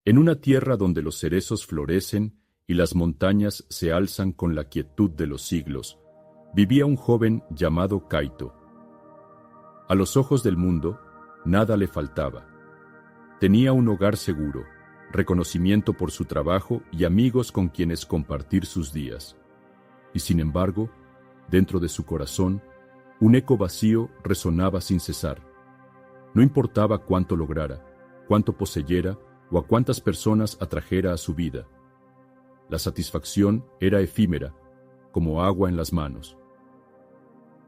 En una tierra donde los cerezos florecen y las montañas se alzan con la quietud de los siglos, vivía un joven llamado Kaito. A los ojos del mundo, nada le faltaba. Tenía un hogar seguro, reconocimiento por su trabajo y amigos con quienes compartir sus días. Y sin embargo, dentro de su corazón, un eco vacío resonaba sin cesar. No importaba cuánto lograra, cuánto poseyera o a cuántas personas atrajera a su vida. La satisfacción era efímera, como agua en las manos.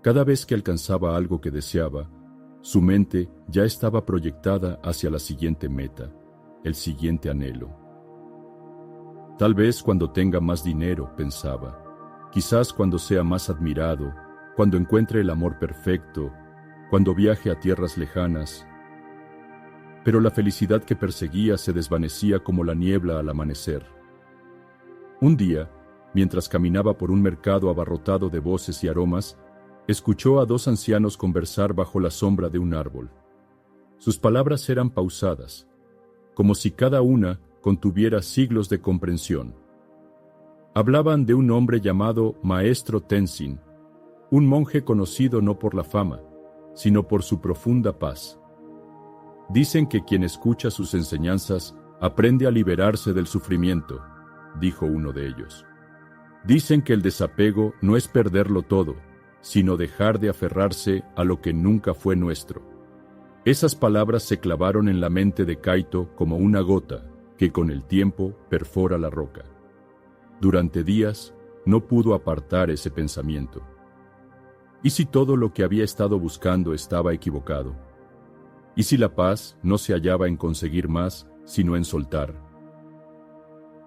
Cada vez que alcanzaba algo que deseaba, su mente ya estaba proyectada hacia la siguiente meta, el siguiente anhelo. Tal vez cuando tenga más dinero, pensaba, quizás cuando sea más admirado, cuando encuentre el amor perfecto, cuando viaje a tierras lejanas. Pero la felicidad que perseguía se desvanecía como la niebla al amanecer. Un día, mientras caminaba por un mercado abarrotado de voces y aromas, escuchó a dos ancianos conversar bajo la sombra de un árbol. Sus palabras eran pausadas, como si cada una contuviera siglos de comprensión. Hablaban de un hombre llamado Maestro Tenzin, un monje conocido no por la fama, sino por su profunda paz. Dicen que quien escucha sus enseñanzas aprende a liberarse del sufrimiento, dijo uno de ellos. Dicen que el desapego no es perderlo todo, sino dejar de aferrarse a lo que nunca fue nuestro. Esas palabras se clavaron en la mente de Kaito como una gota que con el tiempo perfora la roca. Durante días no pudo apartar ese pensamiento. ¿Y si todo lo que había estado buscando estaba equivocado? ¿Y si la paz no se hallaba en conseguir más, sino en soltar?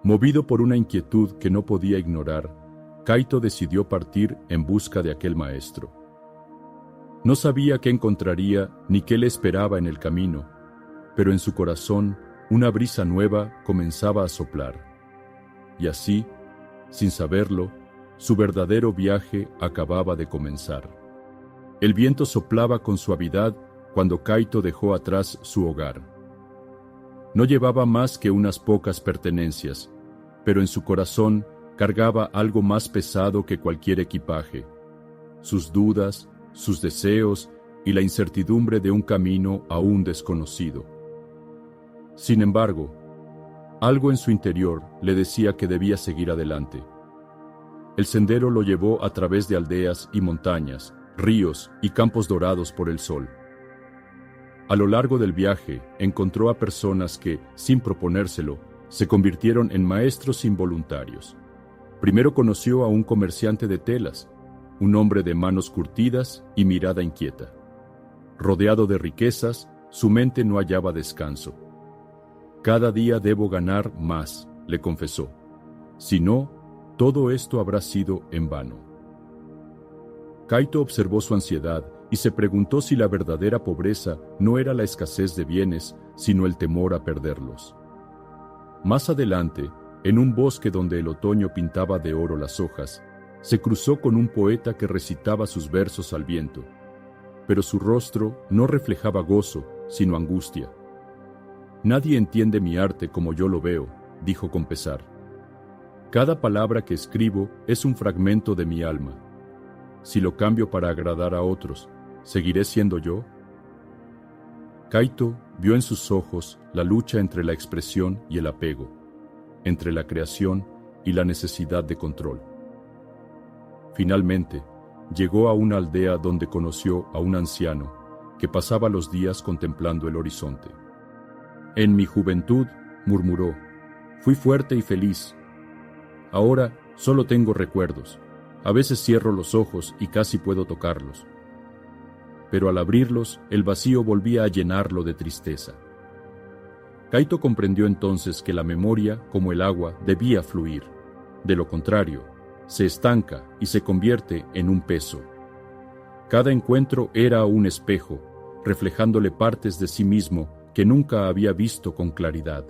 Movido por una inquietud que no podía ignorar, Kaito decidió partir en busca de aquel maestro. No sabía qué encontraría ni qué le esperaba en el camino, pero en su corazón una brisa nueva comenzaba a soplar. Y así, sin saberlo, su verdadero viaje acababa de comenzar. El viento soplaba con suavidad cuando Kaito dejó atrás su hogar. No llevaba más que unas pocas pertenencias, pero en su corazón cargaba algo más pesado que cualquier equipaje: sus dudas, sus deseos y la incertidumbre de un camino aún desconocido. Sin embargo, algo en su interior le decía que debía seguir adelante. El sendero lo llevó a través de aldeas y montañas, ríos y campos dorados por el sol. A lo largo del viaje encontró a personas que, sin proponérselo, se convirtieron en maestros involuntarios. Primero conoció a un comerciante de telas, un hombre de manos curtidas y mirada inquieta. Rodeado de riquezas, su mente no hallaba descanso. «Cada día debo ganar más», le confesó. «Si no, todo esto habrá sido en vano». Kaito observó su ansiedad y se preguntó si la verdadera pobreza no era la escasez de bienes, sino el temor a perderlos. Más adelante, en un bosque donde el otoño pintaba de oro las hojas, se cruzó con un poeta que recitaba sus versos al viento, pero su rostro no reflejaba gozo, sino angustia. «Nadie entiende mi arte como yo lo veo», dijo con pesar. «Cada palabra que escribo es un fragmento de mi alma. Si lo cambio para agradar a otros, ¿seguiré siendo yo?». Kaito vio en sus ojos la lucha entre la expresión y el apego, entre la creación y la necesidad de control. Finalmente, llegó a una aldea donde conoció a un anciano que pasaba los días contemplando el horizonte. «En mi juventud», murmuró, «fui fuerte y feliz. Ahora solo tengo recuerdos. A veces cierro los ojos y casi puedo tocarlos. Pero al abrirlos, el vacío volvía a llenarlo de tristeza». Kaito comprendió entonces que la memoria, como el agua, debía fluir. De lo contrario, se estanca y se convierte en un peso. Cada encuentro era un espejo, reflejándole partes de sí mismo que nunca había visto con claridad.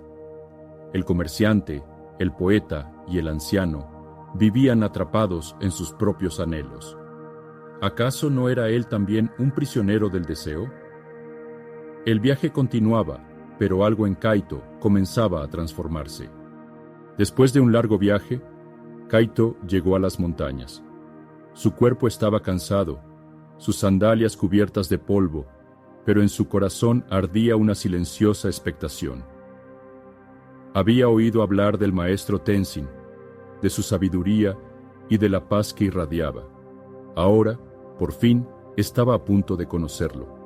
El comerciante, el poeta y el anciano vivían atrapados en sus propios anhelos. ¿Acaso no era él también un prisionero del deseo? El viaje continuaba, pero algo en Kaito comenzaba a transformarse. Después de un largo viaje, Kaito llegó a las montañas. Su cuerpo estaba cansado, sus sandalias cubiertas de polvo, pero en su corazón ardía una silenciosa expectación. Había oído hablar del maestro Tenzin, de su sabiduría y de la paz que irradiaba. Ahora, por fin, estaba a punto de conocerlo.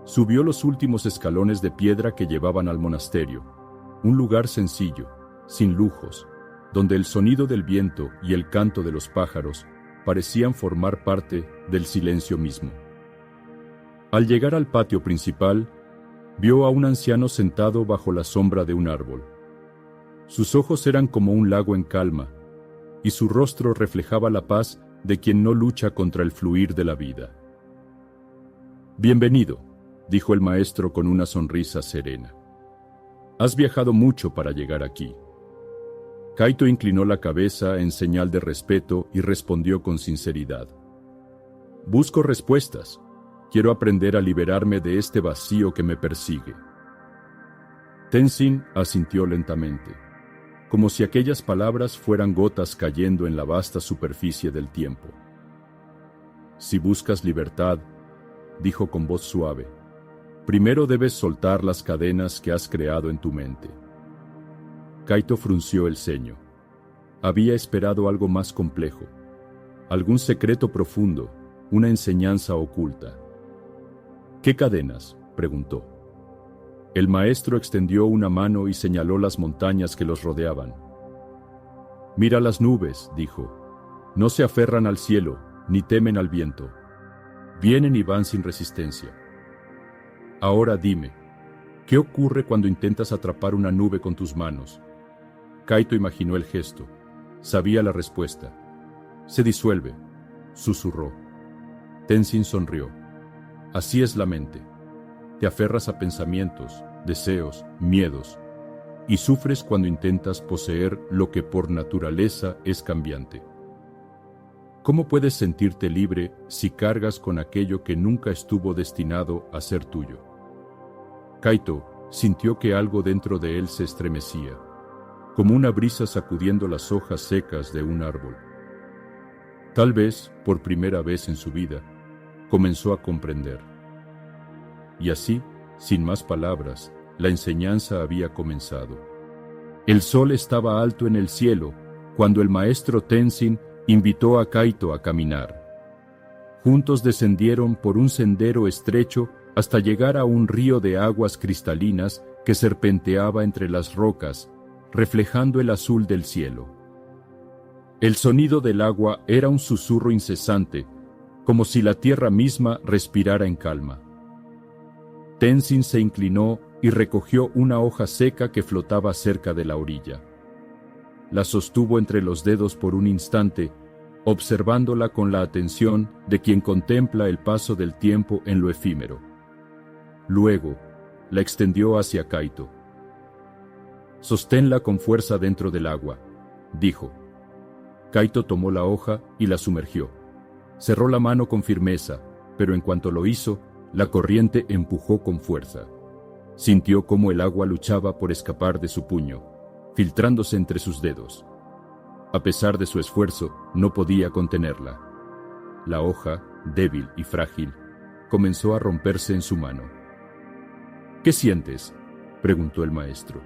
Subió los últimos escalones de piedra que llevaban al monasterio, un lugar sencillo, sin lujos, donde el sonido del viento y el canto de los pájaros parecían formar parte del silencio mismo. Al llegar al patio principal, vio a un anciano sentado bajo la sombra de un árbol. Sus ojos eran como un lago en calma, y su rostro reflejaba la paz de quien no lucha contra el fluir de la vida. «Bienvenido», dijo el maestro con una sonrisa serena. «Has viajado mucho para llegar aquí». Kaito inclinó la cabeza en señal de respeto y respondió con sinceridad. «Busco respuestas. Quiero aprender a liberarme de este vacío que me persigue». Tenzin asintió lentamente, como si aquellas palabras fueran gotas cayendo en la vasta superficie del tiempo. «Si buscas libertad», dijo con voz suave, «primero debes soltar las cadenas que has creado en tu mente». Kaito frunció el ceño. Había esperado algo más complejo, algún secreto profundo, una enseñanza oculta. «¿Qué cadenas?», preguntó. El maestro extendió una mano y señaló las montañas que los rodeaban. «Mira las nubes», dijo. «No se aferran al cielo, ni temen al viento. Vienen y van sin resistencia. Ahora dime, ¿qué ocurre cuando intentas atrapar una nube con tus manos?» Kaito imaginó el gesto. Sabía la respuesta. «Se disuelve», susurró. Tenzin sonrió. «Así es la mente. Te aferras a pensamientos, deseos, miedos, y sufres cuando intentas poseer lo que por naturaleza es cambiante. ¿Cómo puedes sentirte libre si cargas con aquello que nunca estuvo destinado a ser tuyo?» Kaito sintió que algo dentro de él se estremecía, como una brisa sacudiendo las hojas secas de un árbol. Tal vez, por primera vez en su vida, comenzó a comprender. Y así, sin más palabras, la enseñanza había comenzado. El sol estaba alto en el cielo cuando el maestro Tenzin invitó a Kaito a caminar. Juntos descendieron por un sendero estrecho hasta llegar a un río de aguas cristalinas que serpenteaba entre las rocas, reflejando el azul del cielo. El sonido del agua era un susurro incesante, como si la tierra misma respirara en calma. Tenzin se inclinó y recogió una hoja seca que flotaba cerca de la orilla. La sostuvo entre los dedos por un instante, observándola con la atención de quien contempla el paso del tiempo en lo efímero. Luego, la extendió hacia Kaito. «Sosténla con fuerza dentro del agua», dijo. Kaito tomó la hoja y la sumergió. Cerró la mano con firmeza, pero en cuanto lo hizo, la corriente empujó con fuerza. Sintió cómo el agua luchaba por escapar de su puño, filtrándose entre sus dedos. A pesar de su esfuerzo, no podía contenerla. La hoja, débil y frágil, comenzó a romperse en su mano. «¿Qué sientes?», preguntó el maestro.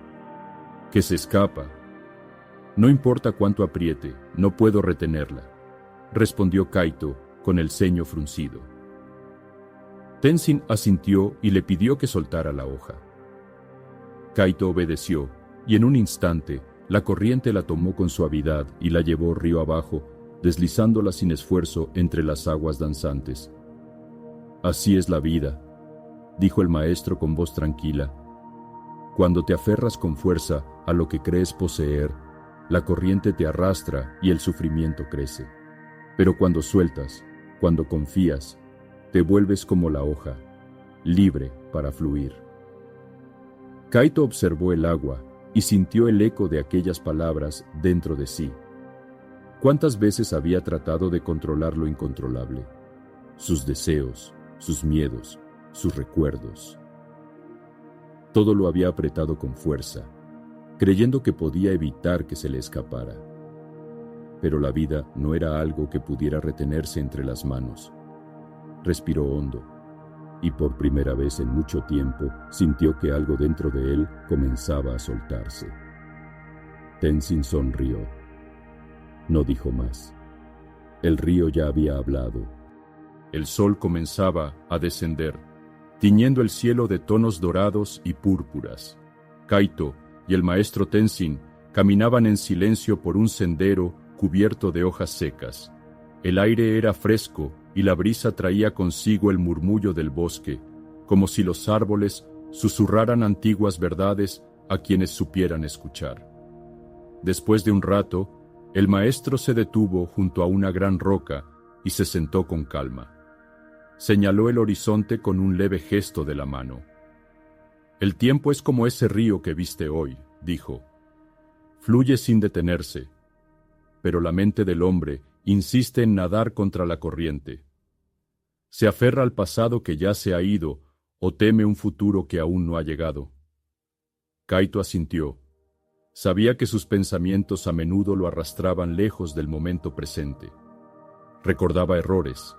«Que se escapa». «No importa cuánto apriete, no puedo retenerla», respondió Kaito con el ceño fruncido. Tenzin asintió y le pidió que soltara la hoja. Kaito obedeció, y en un instante, la corriente la tomó con suavidad y la llevó río abajo, deslizándola sin esfuerzo entre las aguas danzantes. «Así es la vida», dijo el maestro con voz tranquila. «Cuando te aferras con fuerza a lo que crees poseer, la corriente te arrastra y el sufrimiento crece. Pero cuando sueltas, cuando confías, te vuelves como la hoja, libre para fluir». Kaito observó el agua y sintió el eco de aquellas palabras dentro de sí. ¿Cuántas veces había tratado de controlar lo incontrolable? Sus deseos, sus miedos, sus recuerdos. Todo lo había apretado con fuerza, creyendo que podía evitar que se le escapara. Pero la vida no era algo que pudiera retenerse entre las manos. Respiró hondo, y por primera vez en mucho tiempo sintió que algo dentro de él comenzaba a soltarse. Tenzin sonrió. No dijo más. El río ya había hablado. El sol comenzaba a descender, tiñendo el cielo de tonos dorados y púrpuras. Kaito y el maestro Tenzin caminaban en silencio por un sendero cubierto de hojas secas. El aire era fresco y la brisa traía consigo el murmullo del bosque, como si los árboles susurraran antiguas verdades a quienes supieran escuchar. Después de un rato, el maestro se detuvo junto a una gran roca y se sentó con calma. Señaló el horizonte con un leve gesto de la mano. «El tiempo es como ese río que viste hoy», dijo. «Fluye sin detenerse, pero la mente del hombre insiste en nadar contra la corriente. Se aferra al pasado que ya se ha ido o teme un futuro que aún no ha llegado». Kaito asintió. Sabía que sus pensamientos a menudo lo arrastraban lejos del momento presente. Recordaba errores,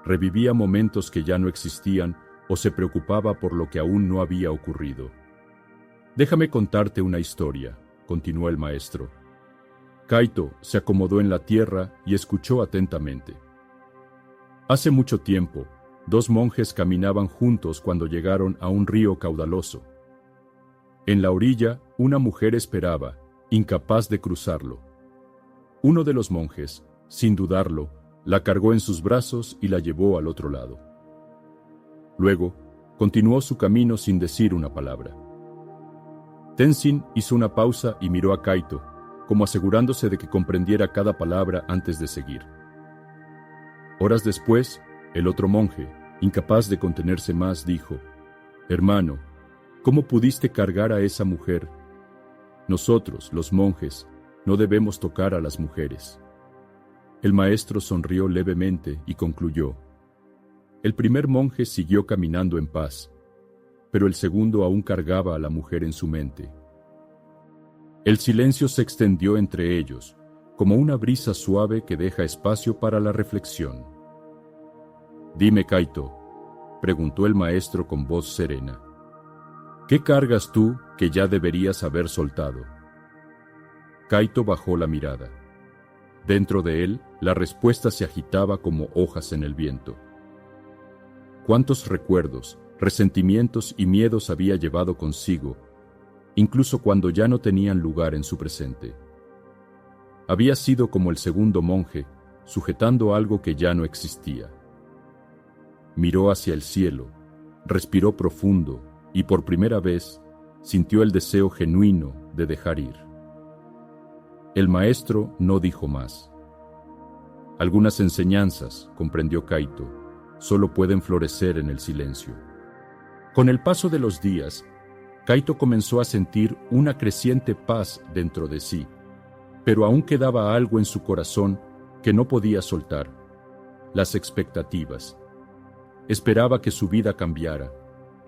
revivía momentos que ya no existían o se preocupaba por lo que aún no había ocurrido. «Déjame contarte una historia», continuó el maestro. Kaito se acomodó en la tierra y escuchó atentamente. Hace mucho tiempo, dos monjes caminaban juntos cuando llegaron a un río caudaloso. En la orilla, una mujer esperaba, incapaz de cruzarlo. Uno de los monjes, sin dudarlo, la cargó en sus brazos y la llevó al otro lado. Luego, continuó su camino sin decir una palabra. Tenzin hizo una pausa y miró a Kaito, como asegurándose de que comprendiera cada palabra antes de seguir. Horas después, el otro monje, incapaz de contenerse más, dijo: «Hermano, ¿cómo pudiste cargar a esa mujer? Nosotros, los monjes, no debemos tocar a las mujeres». El maestro sonrió levemente y concluyó: «El primer monje siguió caminando en paz, pero el segundo aún cargaba a la mujer en su mente». El silencio se extendió entre ellos, como una brisa suave que deja espacio para la reflexión. «Dime, Kaito», preguntó el maestro con voz serena, «¿qué cargas tú que ya deberías haber soltado?» Kaito bajó la mirada. Dentro de él, la respuesta se agitaba como hojas en el viento. Cuántos recuerdos, resentimientos y miedos había llevado consigo, incluso cuando ya no tenían lugar en su presente. Había sido como el segundo monje, sujetando algo que ya no existía. Miró hacia el cielo, respiró profundo y por primera vez sintió el deseo genuino de dejar ir. El maestro no dijo más. Algunas enseñanzas, comprendió Kaito, solo pueden florecer en el silencio. Con el paso de los días, Kaito comenzó a sentir una creciente paz dentro de sí, pero aún quedaba algo en su corazón que no podía soltar: las expectativas. Esperaba que su vida cambiara,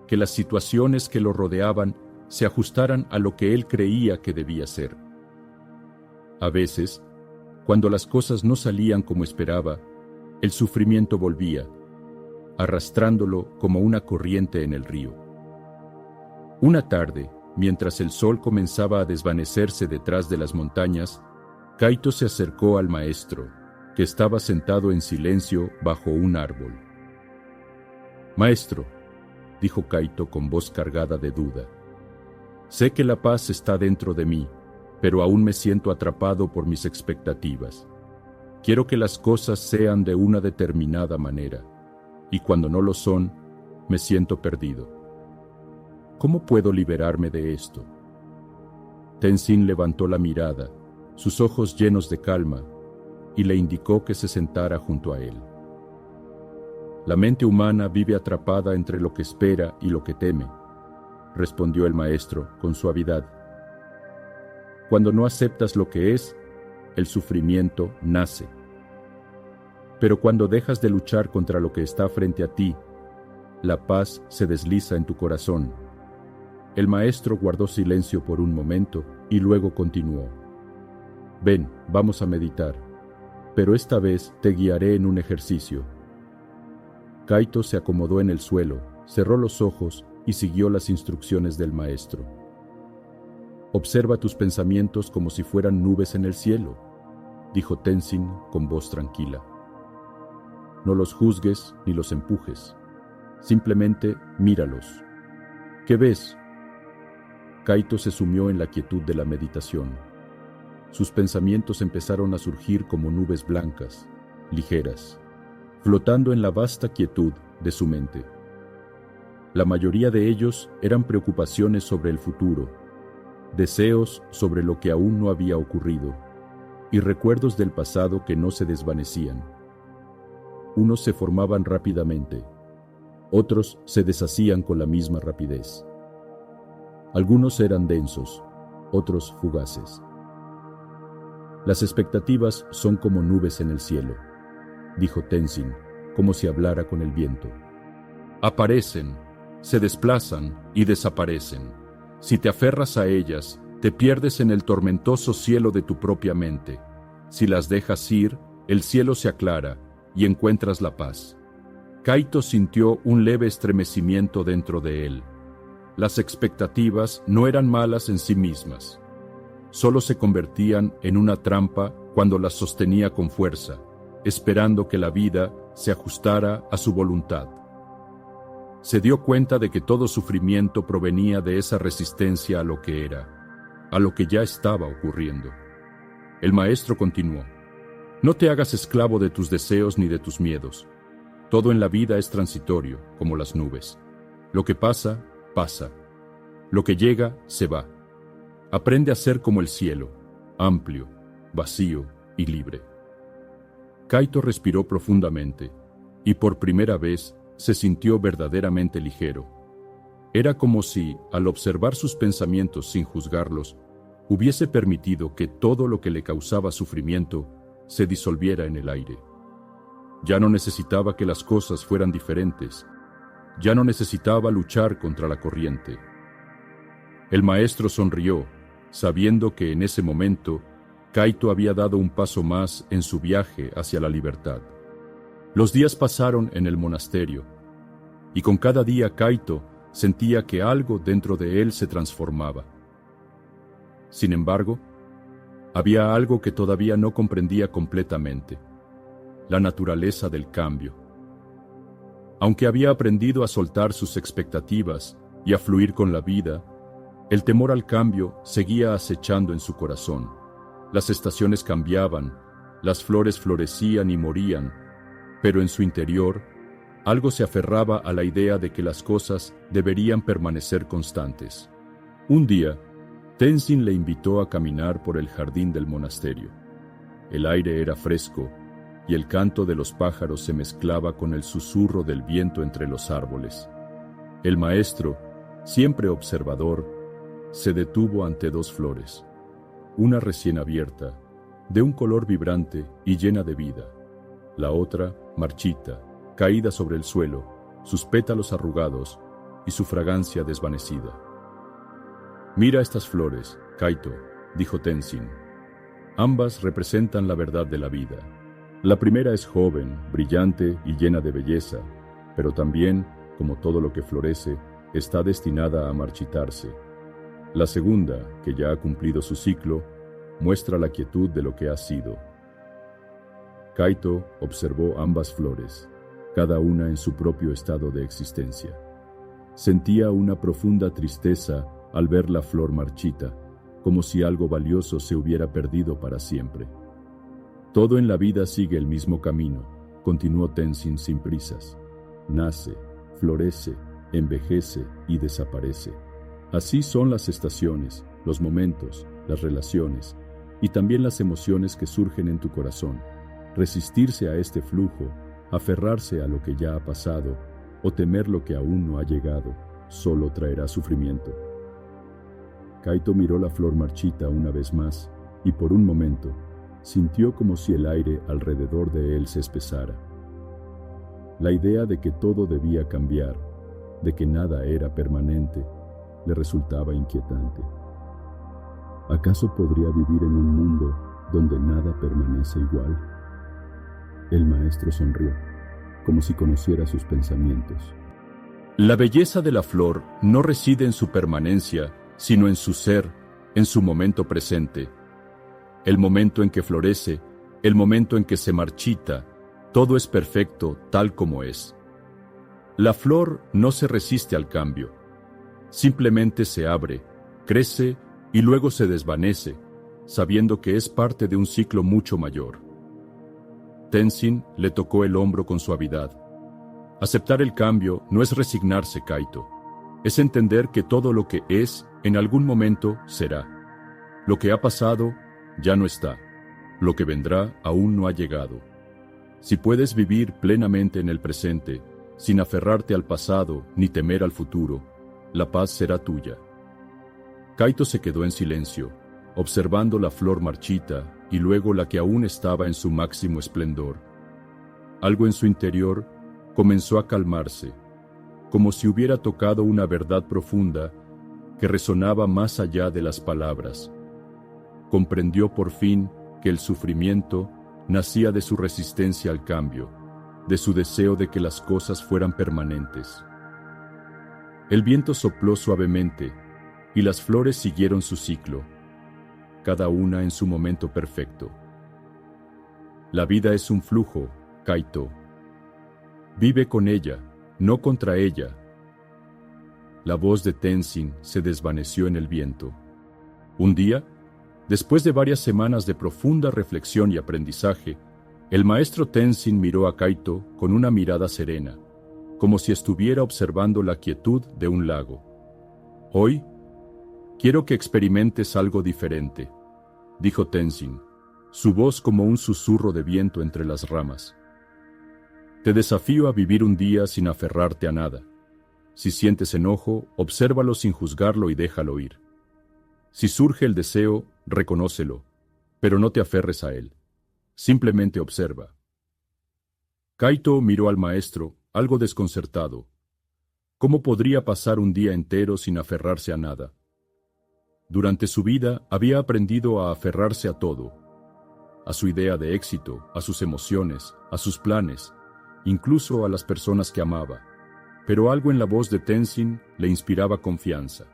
que las situaciones que lo rodeaban se ajustaran a lo que él creía que debía ser. A veces, cuando las cosas no salían como esperaba, el sufrimiento volvía, arrastrándolo como una corriente en el río. Una tarde, mientras el sol comenzaba a desvanecerse detrás de las montañas, Kaito se acercó al maestro, que estaba sentado en silencio bajo un árbol. «Maestro», dijo Kaito con voz cargada de duda, «sé que la paz está dentro de mí, pero aún me siento atrapado por mis expectativas. Quiero que las cosas sean de una determinada manera, y cuando no lo son, me siento perdido. ¿Cómo puedo liberarme de esto?» Tenzin levantó la mirada, sus ojos llenos de calma, y le indicó que se sentara junto a él. «La mente humana vive atrapada entre lo que espera y lo que teme», respondió el maestro con suavidad. «Cuando no aceptas lo que es, el sufrimiento nace. Pero cuando dejas de luchar contra lo que está frente a ti, la paz se desliza en tu corazón. El maestro guardó silencio por un momento y luego continuó. Ven, vamos a meditar, pero esta vez te guiaré en un ejercicio. Kaito se acomodó en el suelo, cerró los ojos y siguió las instrucciones del maestro. Observa tus pensamientos como si fueran nubes en el cielo, dijo Tenzin con voz tranquila. No los juzgues ni los empujes, simplemente míralos. ¿Qué ves? Kaito se sumió en la quietud de la meditación. Sus pensamientos empezaron a surgir como nubes blancas, ligeras, flotando en la vasta quietud de su mente. La mayoría de ellos eran preocupaciones sobre el futuro, deseos sobre lo que aún no había ocurrido, y recuerdos del pasado que no se desvanecían. Unos se formaban rápidamente, otros se deshacían con la misma rapidez. Algunos eran densos, otros fugaces. Las expectativas son como nubes en el cielo, dijo Tenzin, como si hablara con el viento. Aparecen, se desplazan y desaparecen. Si te aferras a ellas, te pierdes en el tormentoso cielo de tu propia mente. Si las dejas ir, el cielo se aclara y encuentras la paz. Kaito sintió un leve estremecimiento dentro de él. Las expectativas no eran malas en sí mismas. Solo se convertían en una trampa cuando las sostenía con fuerza, esperando que la vida se ajustara a su voluntad. Se dio cuenta de que todo sufrimiento provenía de esa resistencia a lo que era, a lo que ya estaba ocurriendo. El maestro continuó. No te hagas esclavo de tus deseos ni de tus miedos. Todo en la vida es transitorio, como las nubes. Lo que pasa, pasa. Lo que llega, se va. Aprende a ser como el cielo, amplio, vacío y libre. Kaito respiró profundamente, y por primera vez se sintió verdaderamente ligero. Era como si, al observar sus pensamientos sin juzgarlos, hubiese permitido que todo lo que le causaba sufrimiento se disolviera en el aire. Ya no necesitaba que las cosas fueran diferentes. Ya no necesitaba luchar contra la corriente. El maestro sonrió, sabiendo que en ese momento Kaito había dado un paso más en su viaje hacia la libertad. Los días pasaron en el monasterio, y con cada día Kaito sentía que algo dentro de él se transformaba. Sin embargo, había algo que todavía no comprendía completamente: la naturaleza del cambio. Aunque había aprendido a soltar sus expectativas y a fluir con la vida, el temor al cambio seguía acechando en su corazón. Las estaciones cambiaban, las flores florecían y morían, pero en su interior, algo se aferraba a la idea de que las cosas deberían permanecer constantes. Un día, Tenzin le invitó a caminar por el jardín del monasterio. El aire era fresco, y el canto de los pájaros se mezclaba con el susurro del viento entre los árboles. El maestro, siempre observador, se detuvo ante dos flores, una recién abierta, de un color vibrante y llena de vida, la otra marchita, caída sobre el suelo, sus pétalos arrugados y su fragancia desvanecida. «Mira estas flores, Kaito», dijo Tenzin. «Ambas representan la verdad de la vida. La primera es joven, brillante y llena de belleza, pero también, como todo lo que florece, está destinada a marchitarse. La segunda, que ya ha cumplido su ciclo, muestra la quietud de lo que ha sido». Kaito observó ambas flores, cada una en su propio estado de existencia. Sentía una profunda tristeza al ver la flor marchita, como si algo valioso se hubiera perdido para siempre. «Todo en la vida sigue el mismo camino», continuó Tenzin sin prisas. «Nace, florece, envejece y desaparece. Así son las estaciones, los momentos, las relaciones y también las emociones que surgen en tu corazón. Resistirse a este flujo, aferrarse a lo que ya ha pasado o temer lo que aún no ha llegado, solo traerá sufrimiento». Kaito miró la flor marchita una vez más y por un momento sintió como si el aire alrededor de él se espesara. La idea de que todo debía cambiar, de que nada era permanente, le resultaba inquietante. ¿Acaso podría vivir en un mundo donde nada permanece igual? El maestro sonrió, como si conociera sus pensamientos. La belleza de la flor no reside en su permanencia, sino en su ser, en su momento presente. El momento en que florece, el momento en que se marchita, todo es perfecto tal como es. La flor no se resiste al cambio. Simplemente se abre, crece y luego se desvanece, sabiendo que es parte de un ciclo mucho mayor. Tenzin le tocó el hombro con suavidad. Aceptar el cambio no es resignarse, Kaito. Es entender que todo lo que es, en algún momento, será. Lo que ha pasado, ya no está. Lo que vendrá, aún no ha llegado. Si puedes vivir plenamente en el presente, sin aferrarte al pasado ni temer al futuro, la paz será tuya. Kaito se quedó en silencio, observando la flor marchita y luego la que aún estaba en su máximo esplendor. Algo en su interior comenzó a calmarse, como si hubiera tocado una verdad profunda que resonaba más allá de las palabras. Comprendió por fin que el sufrimiento nacía de su resistencia al cambio, de su deseo de que las cosas fueran permanentes. El viento sopló suavemente y las flores siguieron su ciclo, cada una en su momento perfecto. La vida es un flujo, Kaito. Vive con ella, no contra ella. La voz de Tenzin se desvaneció en el viento. Un día, después de varias semanas de profunda reflexión y aprendizaje, el maestro Tenzin miró a Kaito con una mirada serena, como si estuviera observando la quietud de un lago. Hoy, quiero que experimentes algo diferente, dijo Tenzin, su voz como un susurro de viento entre las ramas. Te desafío a vivir un día sin aferrarte a nada. Si sientes enojo, obsérvalo sin juzgarlo y déjalo ir. Si surge el deseo, reconócelo, pero no te aferres a él. Simplemente observa. Kaito miró al maestro, algo desconcertado. ¿Cómo podría pasar un día entero sin aferrarse a nada? Durante su vida había aprendido a aferrarse a todo, a su idea de éxito, a sus emociones, a sus planes, incluso a las personas que amaba, pero algo en la voz de Tenzin le inspiraba confianza.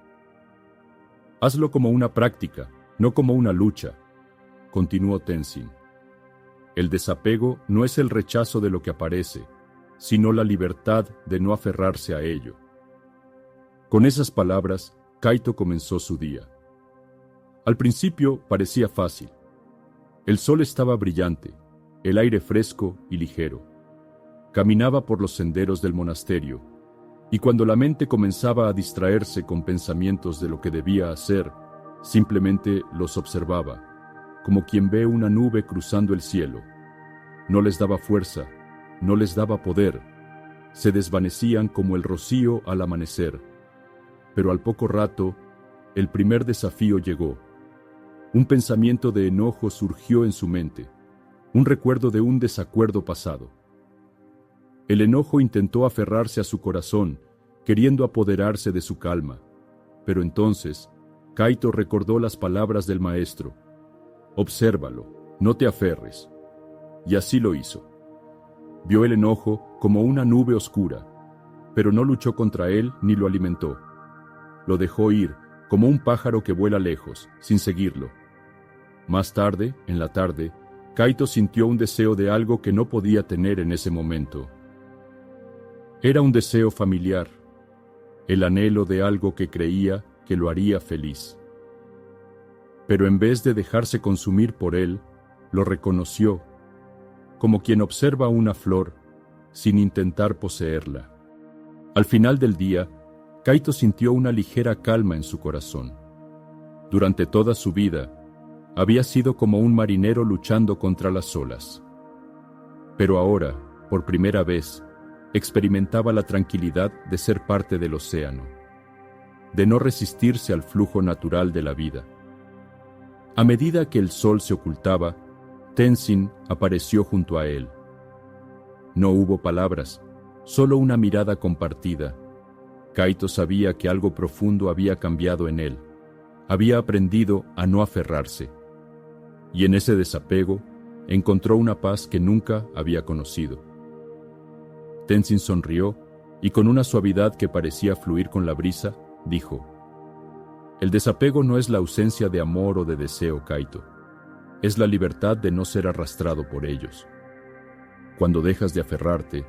Hazlo como una práctica, no como una lucha, continuó Tenzin. El desapego no es el rechazo de lo que aparece, sino la libertad de no aferrarse a ello. Con esas palabras, Kaito comenzó su día. Al principio parecía fácil. El sol estaba brillante, el aire fresco y ligero. Caminaba por los senderos del monasterio, y cuando la mente comenzaba a distraerse con pensamientos de lo que debía hacer, simplemente los observaba, como quien ve una nube cruzando el cielo. No les daba fuerza, no les daba poder, se desvanecían como el rocío al amanecer. Pero al poco rato, el primer desafío llegó. Un pensamiento de enojo surgió en su mente, un recuerdo de un desacuerdo pasado. El enojo intentó aferrarse a su corazón, queriendo apoderarse de su calma. Pero entonces, Kaito recordó las palabras del maestro. Obsérvalo, no te aferres. Y así lo hizo. Vio el enojo como una nube oscura, pero no luchó contra él ni lo alimentó. Lo dejó ir, como un pájaro que vuela lejos, sin seguirlo. Más tarde, en la tarde, Kaito sintió un deseo de algo que no podía tener en ese momento. Era un deseo familiar, el anhelo de algo que creía que lo haría feliz. Pero en vez de dejarse consumir por él, lo reconoció, como quien observa una flor, sin intentar poseerla. Al final del día, Kaito sintió una ligera calma en su corazón. Durante toda su vida, había sido como un marinero luchando contra las olas. Pero ahora, por primera vez, experimentaba la tranquilidad de ser parte del océano, de no resistirse al flujo natural de la vida. A medida que el sol se ocultaba, Tenzin apareció junto a él. No hubo palabras, solo una mirada compartida, Kaito sabía que algo profundo había cambiado en él. Había aprendido a no aferrarse. Y en ese desapego encontró una paz que nunca había conocido. Tenzin sonrió y con una suavidad que parecía fluir con la brisa, dijo: «El desapego no es la ausencia de amor o de deseo, Kaito. Es la libertad de no ser arrastrado por ellos. Cuando dejas de aferrarte,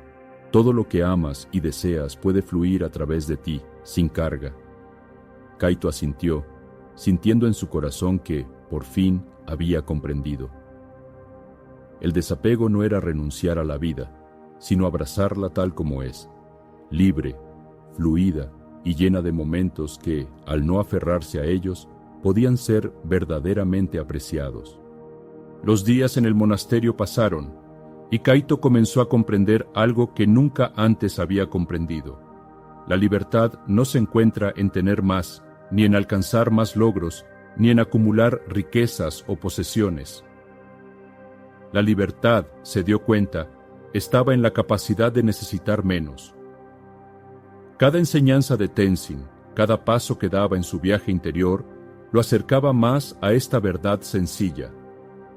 todo lo que amas y deseas puede fluir a través de ti, sin carga». Kaito asintió, sintiendo en su corazón que, por fin, había comprendido. El desapego no era renunciar a la vida, sino abrazarla tal como es, libre, fluida y llena de momentos que, al no aferrarse a ellos, podían ser verdaderamente apreciados. Los días en el monasterio pasaron, y Kaito comenzó a comprender algo que nunca antes había comprendido. La libertad no se encuentra en tener más, ni en alcanzar más logros, ni en acumular riquezas o posesiones. La libertad, se dio cuenta, estaba en la capacidad de necesitar menos. Cada enseñanza de Tenzin, cada paso que daba en su viaje interior, lo acercaba más a esta verdad sencilla,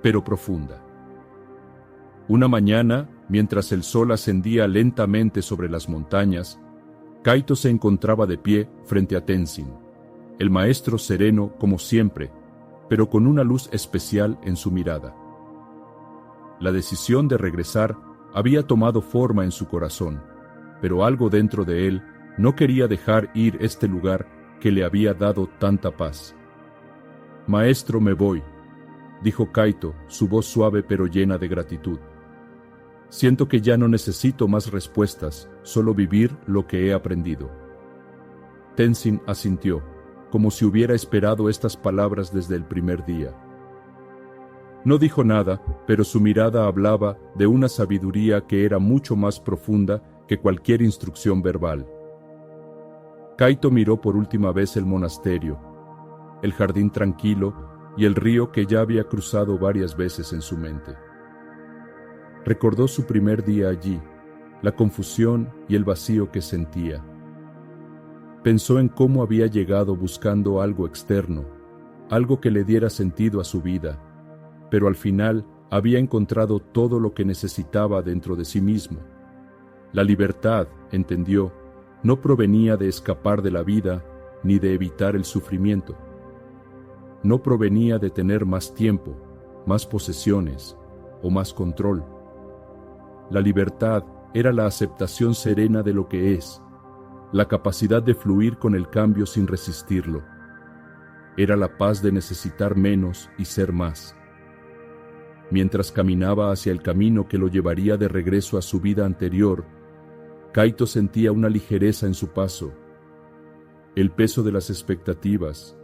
pero profunda. Una mañana, mientras el sol ascendía lentamente sobre las montañas, Kaito se encontraba de pie frente a Tenzin, el maestro sereno como siempre, pero con una luz especial en su mirada. La decisión de regresar había tomado forma en su corazón, pero algo dentro de él no quería dejar ir este lugar que le había dado tanta paz. «Maestro, me voy», dijo Kaito, su voz suave pero llena de gratitud. «Siento que ya no necesito más respuestas, solo vivir lo que he aprendido». Tenzin asintió, como si hubiera esperado estas palabras desde el primer día. No dijo nada, pero su mirada hablaba de una sabiduría que era mucho más profunda que cualquier instrucción verbal. Kaito miró por última vez el monasterio, el jardín tranquilo y el río que ya había cruzado varias veces en su mente. Recordó su primer día allí, la confusión y el vacío que sentía. Pensó en cómo había llegado buscando algo externo, algo que le diera sentido a su vida, pero al final había encontrado todo lo que necesitaba dentro de sí mismo. La libertad, entendió, no provenía de escapar de la vida ni de evitar el sufrimiento. No provenía de tener más tiempo, más posesiones o más control. La libertad era la aceptación serena de lo que es, la capacidad de fluir con el cambio sin resistirlo. Era la paz de necesitar menos y ser más. Mientras caminaba hacia el camino que lo llevaría de regreso a su vida anterior, Kaito sentía una ligereza en su paso. El peso de las expectativas,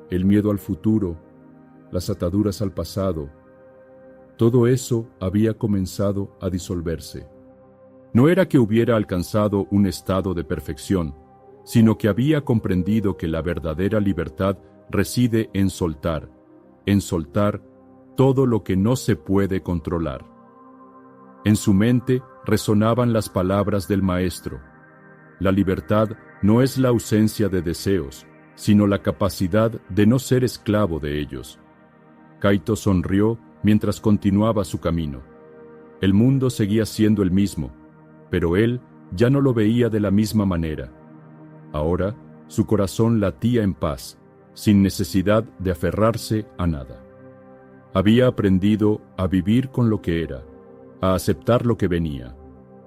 el miedo al futuro, las ataduras al pasado, todo eso había comenzado a disolverse. No era que hubiera alcanzado un estado de perfección, sino que había comprendido que la verdadera libertad reside en soltar todo lo que no se puede controlar. En su mente resonaban las palabras del maestro: la libertad no es la ausencia de deseos, sino la capacidad de no ser esclavo de ellos. Kaito sonrió mientras continuaba su camino. El mundo seguía siendo el mismo, pero él ya no lo veía de la misma manera. Ahora, su corazón latía en paz, sin necesidad de aferrarse a nada. Había aprendido a vivir con lo que era, a aceptar lo que venía,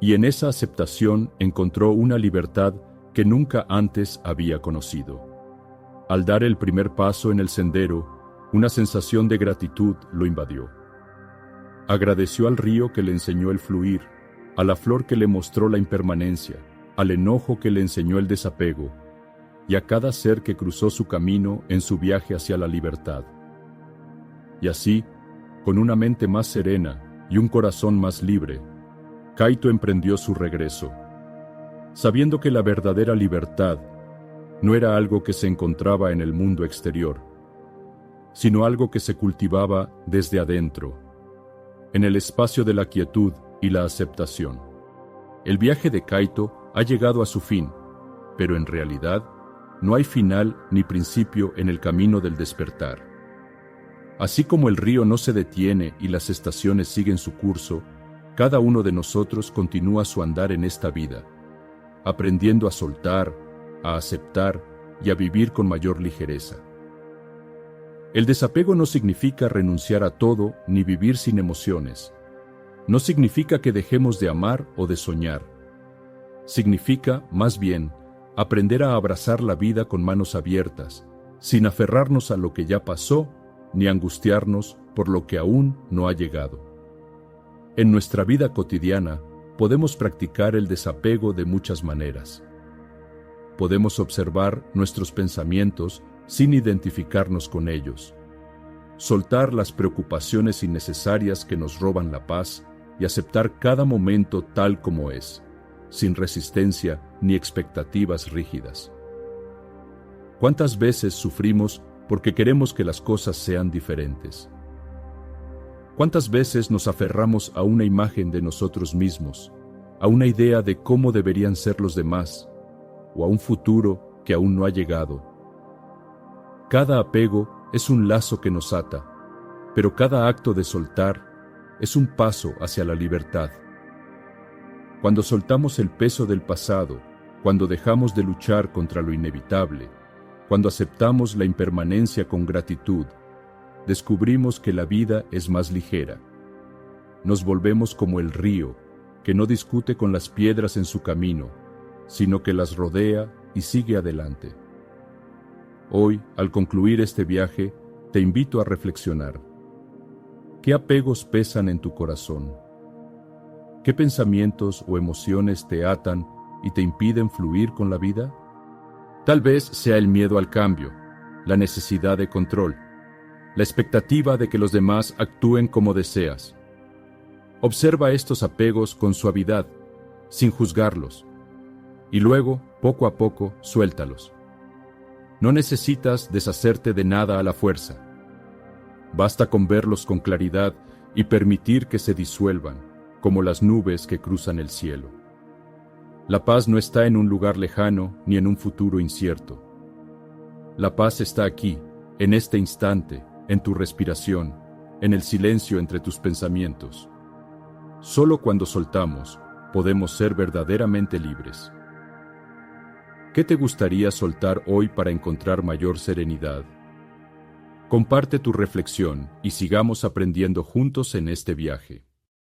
y en esa aceptación encontró una libertad que nunca antes había conocido. Al dar el primer paso en el sendero, una sensación de gratitud lo invadió. Agradeció al río que le enseñó el fluir, a la flor que le mostró la impermanencia, al enojo que le enseñó el desapego, y a cada ser que cruzó su camino en su viaje hacia la libertad. Y así, con una mente más serena y un corazón más libre, Kaito emprendió su regreso, sabiendo que la verdadera libertad no era algo que se encontraba en el mundo exterior, sino algo que se cultivaba desde adentro, en el espacio de la quietud y la aceptación. El viaje de Kaito ha llegado a su fin, pero en realidad no hay final ni principio en el camino del despertar. Así como el río no se detiene y las estaciones siguen su curso, cada uno de nosotros continúa su andar en esta vida, aprendiendo a soltar, a aceptar y a vivir con mayor ligereza. El desapego no significa renunciar a todo ni vivir sin emociones. No significa que dejemos de amar o de soñar. Significa, más bien, aprender a abrazar la vida con manos abiertas, sin aferrarnos a lo que ya pasó, ni angustiarnos por lo que aún no ha llegado. En nuestra vida cotidiana, podemos practicar el desapego de muchas maneras. Podemos observar nuestros pensamientos sin identificarnos con ellos, soltar las preocupaciones innecesarias que nos roban la paz y aceptar cada momento tal como es, sin resistencia ni expectativas rígidas. ¿Cuántas veces sufrimos porque queremos que las cosas sean diferentes? ¿Cuántas veces nos aferramos a una imagen de nosotros mismos, a una idea de cómo deberían ser los demás, o a un futuro que aún no ha llegado? Cada apego es un lazo que nos ata, pero cada acto de soltar es un paso hacia la libertad. Cuando soltamos el peso del pasado, cuando dejamos de luchar contra lo inevitable, cuando aceptamos la impermanencia con gratitud, descubrimos que la vida es más ligera. Nos volvemos como el río, que no discute con las piedras en su camino, sino que las rodea y sigue adelante. Hoy, al concluir este viaje, te invito a reflexionar. ¿Qué apegos pesan en tu corazón? ¿Qué pensamientos o emociones te atan y te impiden fluir con la vida? Tal vez sea el miedo al cambio, la necesidad de control, la expectativa de que los demás actúen como deseas. Observa estos apegos con suavidad, sin juzgarlos, y luego, poco a poco, suéltalos. No necesitas deshacerte de nada a la fuerza. Basta con verlos con claridad y permitir que se disuelvan, como las nubes que cruzan el cielo. La paz no está en un lugar lejano ni en un futuro incierto. La paz está aquí, en este instante, en tu respiración, en el silencio entre tus pensamientos. Solo cuando soltamos, podemos ser verdaderamente libres. ¿Qué te gustaría soltar hoy para encontrar mayor serenidad? Comparte tu reflexión y sigamos aprendiendo juntos en este viaje.